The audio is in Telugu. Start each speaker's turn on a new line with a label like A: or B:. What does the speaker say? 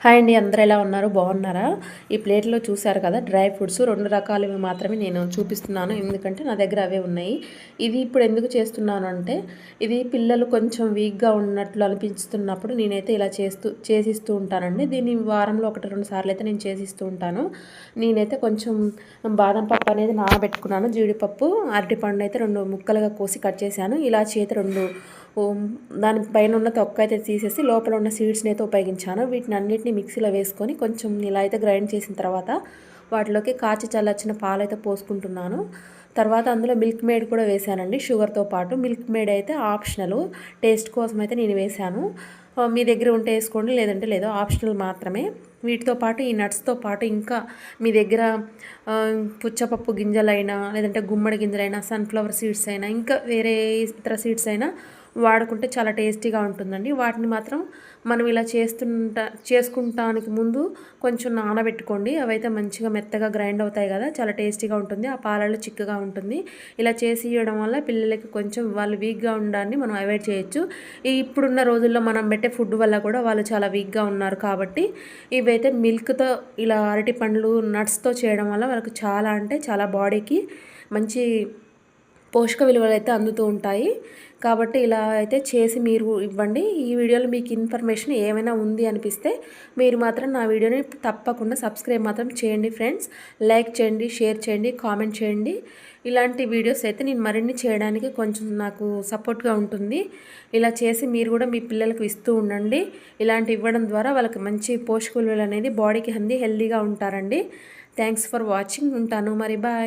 A: హాయ్ అండి, అందరూ ఎలా ఉన్నారు? బాగున్నారా? ఈ ప్లేట్లో చూసారు కదా, డ్రై ఫ్రూట్స్ 2 రకాలవి మాత్రమే నేను చూపిస్తున్నాను. ఎందుకంటే నా దగ్గర అవే ఉన్నాయి. ఇది ఇప్పుడు ఎందుకు చేస్తున్నాను అంటే, ఇది పిల్లలు కొంచెం వీక్గా ఉన్నట్లు అనిపిస్తున్నప్పుడు నేనైతే ఇలా చేసిస్తూ ఉంటానండి. దీన్ని వారంలో 1-2 సార్లు అయితే నేను చేసిస్తూ ఉంటాను. నేనైతే కొంచెం బాదం పప్పు అనేది నానబెట్టుకున్నాను, జీడిపప్పు, అరటిపండు అయితే 2 ముక్కలుగా కోసి కట్ చేశాను. ఇలాచి అయితే 2 దాని పైన ఉన్న తొక్క అయితే తీసేసి లోపల ఉన్న సీడ్స్ని అయితే ఉపయోగించాను. వీటిని అన్నిటిని మిక్సీలో వేసుకొని కొంచెం ఇలా అయితే గ్రైండ్ చేసిన తర్వాత వాటిలోకి కాచి చల్లార్చిన పాలైతే పోసుకుంటున్నాను. తర్వాత అందులో మిల్క్ మేడ్ కూడా వేసానండి, షుగర్తో పాటు. మిల్క్ మేడ్ అయితే ఆప్షనల్, టేస్ట్ కోసం అయితే నేను వేసాను. మీ దగ్గర ఉంటే వేసుకోండి, లేదంటే లేదో, ఆప్షనల్ మాత్రమే. వీటితో పాటు ఈ నట్స్తో పాటు ఇంకా మీ దగ్గర పుచ్చపప్పు గింజలైనా, లేదంటే గుమ్మడి గింజలైనా, సన్ఫ్లవర్ సీడ్స్ అయినా, ఇంకా వేరే ఇతర సీడ్స్ అయినా వాడుకుంటే చాలా టేస్టీగా ఉంటుందండి. వాటిని మాత్రం మనం ఇలా చేసుకుంటానికి ముందు కొంచెం నానబెట్టుకోండి. అవైతే మంచిగా మెత్తగా గ్రైండ్ అవుతాయి కదా, చాలా టేస్టీగా ఉంటుంది. ఆ పాలలో చిక్కగా ఉంటుంది. ఇలా చేసి ఇవ్వడం వల్ల పిల్లలకి కొంచెం వాళ్ళు వీక్గా ఉండడాన్ని మనం అవాయిడ్ చేయొచ్చు. ఇప్పుడున్న రోజుల్లో మనం పెట్టే ఫుడ్ వల్ల కూడా వాళ్ళు చాలా వీక్గా ఉన్నారు కాబట్టి ఇవైతే మిల్క్తో, ఇలా అరటి పండ్లు, నట్స్తో చేయడం వల్ల వాళ్ళకి చాలా అంటే చాలా బాడీకి మంచి పోషక విలువలు అయితే అందుతూ ఉంటాయి. కాబట్టి ఇలా అయితే చేసి మీరు ఇవ్వండి. ఈ వీడియోలో మీకు ఇన్ఫర్మేషన్ ఏమైనా ఉంది అనిపిస్తే మీరు మాత్రం నా వీడియోని తప్పకుండా సబ్స్క్రైబ్ మాత్రం చేయండి ఫ్రెండ్స్. లైక్ చేయండి, షేర్ చేయండి, కామెంట్ చేయండి. ఇలాంటి వీడియోస్ అయితే నేను మరిన్ని చేయడానికి కొంచెం నాకు సపోర్ట్గా ఉంటుంది. ఇలా చేసి మీరు కూడా మీ పిల్లలకు ఇస్తూ ఉండండి. ఇలాంటి ఇవ్వడం ద్వారా వాళ్ళకి మంచి పోషక విలువలు అనేది బాడీకి హెల్దీగా ఉంటారండి. Thanks for watching. ఉంటాను మరి, బాయ్.